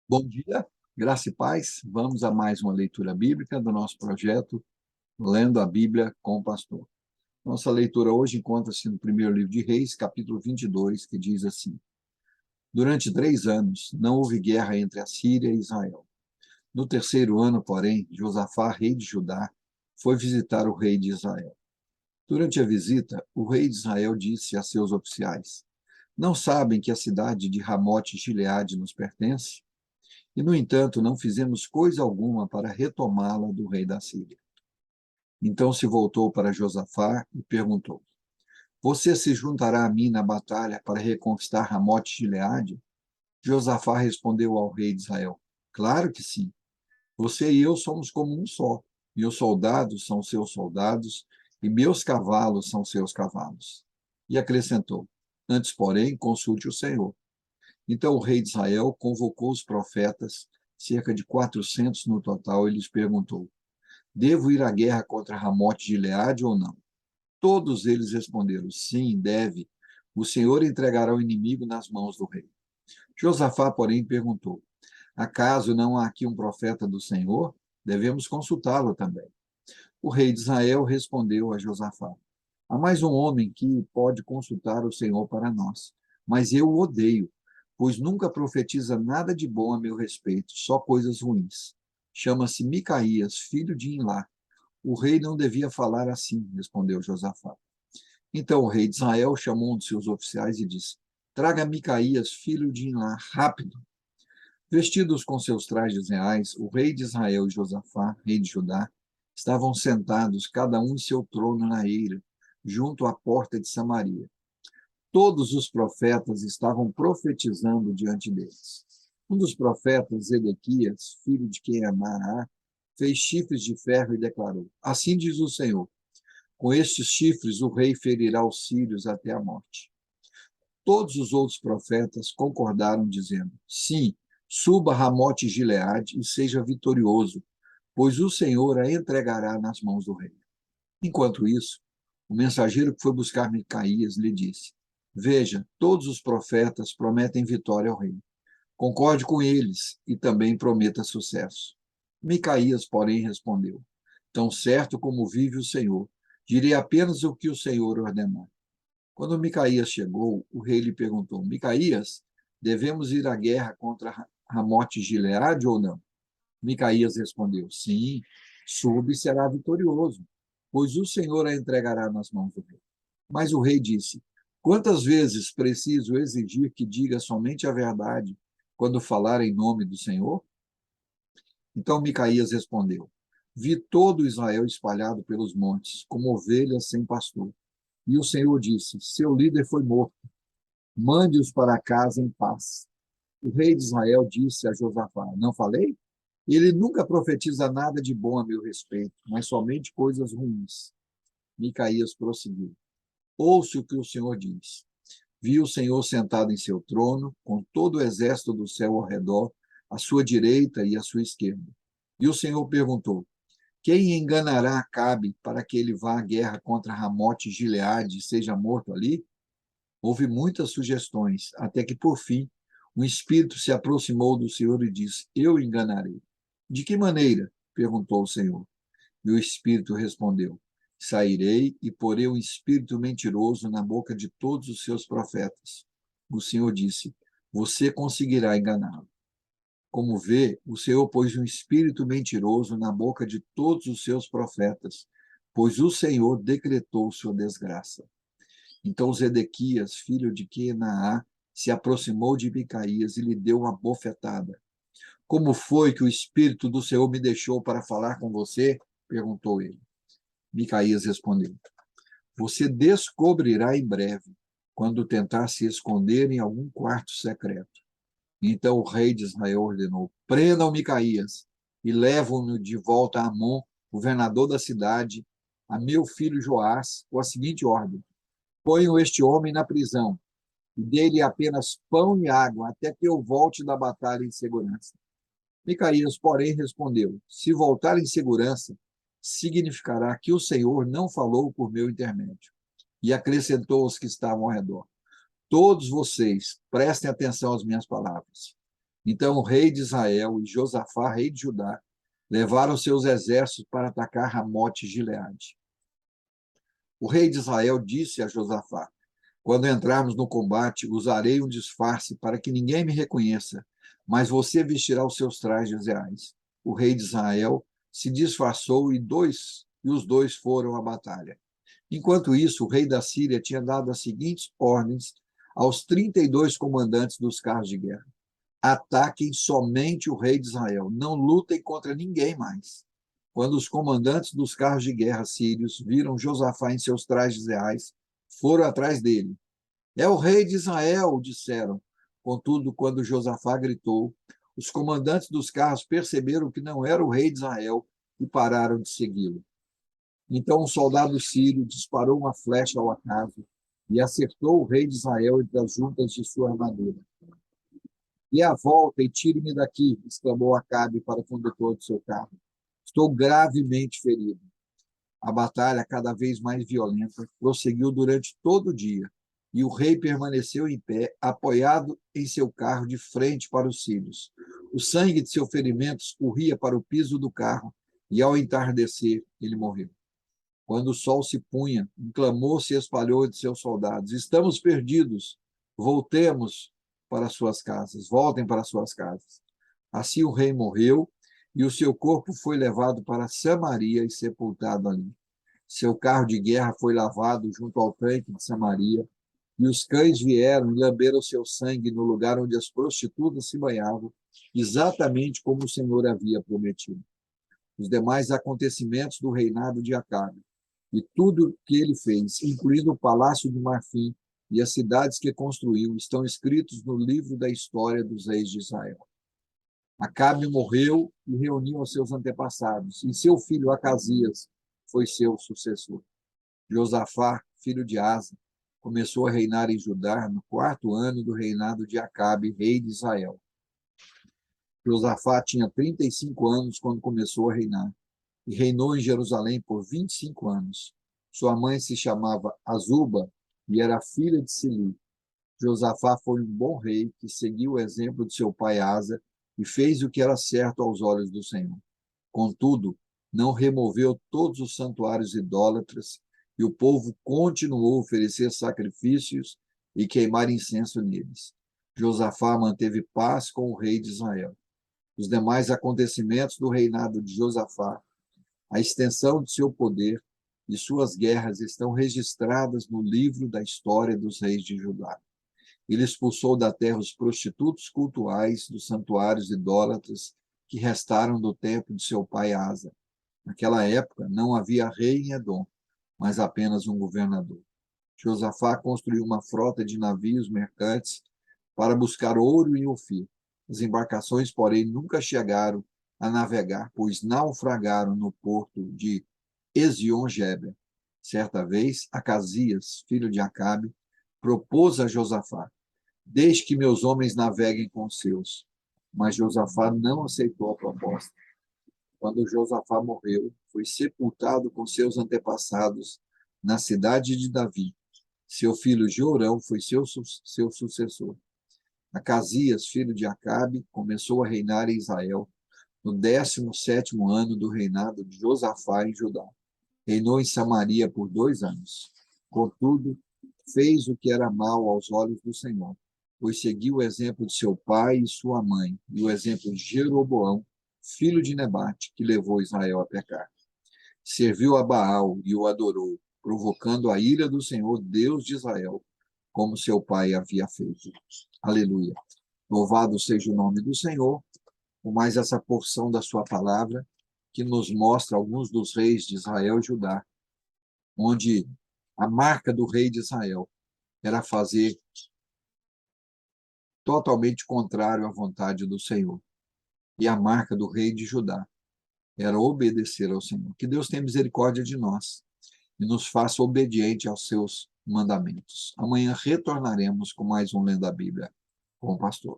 Bom dia, graça e paz. Vamos a mais uma leitura bíblica do nosso projeto Lendo a Bíblia com o Pastor. Nossa leitura hoje encontra-se no primeiro livro de Reis, capítulo 22, que diz assim: Durante 3 anos não houve guerra entre a Síria e Israel. No terceiro ano, porém, Josafá, rei de Judá, foi visitar o rei de Israel. Durante a visita, o rei de Israel disse a seus oficiais: Não sabem que a cidade de Ramote-Gileade nos pertence? E, no entanto, não fizemos coisa alguma para retomá-la do rei da Síria. Então se voltou para Josafá e perguntou: Você se juntará a mim na batalha para reconquistar Ramote-Gileade? Josafá respondeu ao rei de Israel: Claro que sim. Você e eu somos como um só. Meus soldados são seus soldados e meus cavalos são seus cavalos. E acrescentou: Antes, porém, consulte o Senhor. Então o rei de Israel convocou os profetas, cerca de 400 no total, e lhes perguntou: Devo ir à guerra contra Ramote-Gileade ou não? Todos eles responderam: Sim, deve. O Senhor entregará o inimigo nas mãos do rei. Josafá, porém, perguntou: Acaso não há aqui um profeta do Senhor? Devemos consultá-lo também. O rei de Israel respondeu a Josafá: Há mais um homem que pode consultar o Senhor para nós, mas eu o odeio, pois nunca profetiza nada de bom a meu respeito, só coisas ruins. Chama-se Micaías, filho de Imlá. O rei não devia falar assim, respondeu Josafá. Então o rei de Israel chamou um de seus oficiais e disse: Traga Micaías, filho de Imlá, rápido. Vestidos com seus trajes reais, o rei de Israel e Josafá, rei de Judá, estavam sentados, cada um em seu trono na eira, junto à porta de Samaria. Todos os profetas estavam profetizando diante deles. Um dos profetas, Zedequias, filho de Queanaá, fez chifres de ferro e declarou: Assim diz o Senhor: Com estes chifres o rei ferirá os sírios até a morte. Todos os outros profetas concordaram, dizendo: Sim, suba a Ramote Gileade e seja vitorioso, pois o Senhor a entregará nas mãos do rei. Enquanto isso, o mensageiro que foi buscar Micaías lhe disse: Veja, todos os profetas prometem vitória ao rei. Concorde com eles e também prometa sucesso. Micaías, porém, respondeu: Tão certo como vive o Senhor, direi apenas o que o Senhor ordenar. Quando Micaías chegou, o rei lhe perguntou: Micaías, devemos ir à guerra contra Ramote Gileade ou não? Micaías respondeu: Sim, suba e será vitorioso, pois o Senhor a entregará nas mãos do rei. Mas o rei disse: Quantas vezes preciso exigir que diga somente a verdade quando falar em nome do Senhor? Então Micaías respondeu: Vi todo Israel espalhado pelos montes, como ovelhas sem pastor. E o Senhor disse: Seu líder foi morto, mande-os para casa em paz. O rei de Israel disse a Josafá: Não falei? Ele nunca profetiza nada de bom a meu respeito, mas somente coisas ruins. Micaías prosseguiu: Ouça o que o Senhor diz. Vi o Senhor sentado em seu trono, com todo o exército do céu ao redor, à sua direita e à sua esquerda. E o Senhor perguntou: Quem enganará Acabe para que ele vá à guerra contra Ramote e Gileade e seja morto ali? Houve muitas sugestões, até que, por fim, um espírito se aproximou do Senhor e disse: Eu o enganarei. De que maneira? Perguntou o Senhor. E o espírito respondeu: Sairei e porei um espírito mentiroso na boca de todos os seus profetas. O Senhor disse: Você conseguirá enganá-lo. Como vê, o Senhor pôs um espírito mentiroso na boca de todos os seus profetas, pois o Senhor decretou sua desgraça. Então Zedequias, filho de Quenaá, se aproximou de Micaías e lhe deu uma bofetada. Como foi que o Espírito do Senhor me deixou para falar com você? Perguntou ele. Micaías respondeu: Você descobrirá em breve, quando tentar se esconder em algum quarto secreto. Então o rei de Israel ordenou: Prendam Micaías e levam-no de volta a Amon, governador da cidade, a meu filho Joás, com a seguinte ordem: Ponham este homem na prisão e dê-lhe apenas pão e água até que eu volte da batalha em segurança. Micaías, porém, respondeu: Se voltar em segurança, significará que o Senhor não falou por meu intermédio. E acrescentou aos que estavam ao redor: Todos vocês prestem atenção às minhas palavras. Então o rei de Israel e Josafá, rei de Judá, levaram seus exércitos para atacar Ramote e Gileade. O rei de Israel disse a Josafá: quando entrarmos no combate, usarei um disfarce para que ninguém me reconheça, mas você vestirá os seus trajes reais. O rei de Israel se disfarçou e os dois foram à batalha. Enquanto isso, o rei da Síria tinha dado as seguintes ordens aos 32 comandantes dos carros de guerra: ataquem somente o rei de Israel, não lutem contra ninguém mais. Quando os comandantes dos carros de guerra sírios viram Josafá em seus trajes reais, foram atrás dele. É o rei de Israel, disseram. Contudo, quando Josafá gritou, os comandantes dos carros perceberam que não era o rei de Israel e pararam de segui-lo. Então um soldado sírio disparou uma flecha ao acaso e acertou o rei de Israel entre as juntas de sua armadura. Dê a volta e tire-me daqui, exclamou Acabe para o condutor de seu carro. Estou gravemente ferido. A batalha, cada vez mais violenta, prosseguiu durante todo o dia, e o rei permaneceu em pé, apoiado em seu carro de frente para os sírios. O sangue de seu ferimento escorria para o piso do carro, e ao entardecer, ele morreu. Quando o sol se punha, um clamor se espalhou entre seus soldados: estamos perdidos, voltemos para suas casas, voltem para suas casas. Assim o rei morreu, e o seu corpo foi levado para Samaria e sepultado ali. Seu carro de guerra foi lavado junto ao tanque de Samaria, e os cães vieram e lamberam seu sangue no lugar onde as prostitutas se banhavam, exatamente como o Senhor havia prometido. Os demais acontecimentos do reinado de Acabe e tudo que ele fez, incluindo o palácio de Marfim e as cidades que construiu, estão escritos no livro da história dos reis de Israel. Acabe morreu e reuniu os seus antepassados, e seu filho Acasias foi seu sucessor. Josafá, filho de Asa, começou a reinar em Judá no 4º ano do reinado de Acabe, rei de Israel. Josafá tinha 35 anos quando começou a reinar, e reinou em Jerusalém por 25 anos. Sua mãe se chamava Azuba e era filha de Sili. Josafá foi um bom rei que seguiu o exemplo de seu pai Asa e fez o que era certo aos olhos do Senhor. Contudo, não removeu todos os santuários idólatras, e o povo continuou a oferecer sacrifícios e queimar incenso neles. Josafá manteve paz com o rei de Israel. Os demais acontecimentos do reinado de Josafá, a extensão de seu poder e suas guerras estão registradas no livro da história dos reis de Judá. Ele expulsou da terra os prostitutos cultuais dos santuários idólatras que restaram do templo de seu pai Asa. Naquela época, não havia rei em Edom, mas apenas um governador. Josafá construiu uma frota de navios mercantes para buscar ouro em Ofir. As embarcações, porém, nunca chegaram a navegar, pois naufragaram no porto de Ezion-Geber. Certa vez, Acasias, filho de Acabe, propôs a Josafá: deixe que meus homens naveguem com os seus. Mas Josafá não aceitou a proposta. Quando Josafá morreu, foi sepultado com seus antepassados na cidade de Davi. Seu filho Jorão foi seu sucessor. Acasias, filho de Acabe, começou a reinar em Israel no 17º ano do reinado de Josafá em Judá. Reinou em Samaria por 2 anos. Contudo, fez o que era mal aos olhos do Senhor, pois seguiu o exemplo de seu pai e sua mãe, e o exemplo de Jeroboão, filho de Nebate, que levou Israel a pecar. Serviu a Baal e o adorou, provocando a ira do Senhor, Deus de Israel, como seu pai havia feito. Aleluia. Louvado seja o nome do Senhor, por mais essa porção da sua palavra, que nos mostra alguns dos reis de Israel e Judá, onde a marca do rei de Israel era fazer totalmente contrário à vontade do Senhor. E a marca do rei de Judá era obedecer ao Senhor. Que Deus tenha misericórdia de nós e nos faça obediente aos seus mandamentos. Amanhã retornaremos com mais um Lendo a Bíblia com o pastor.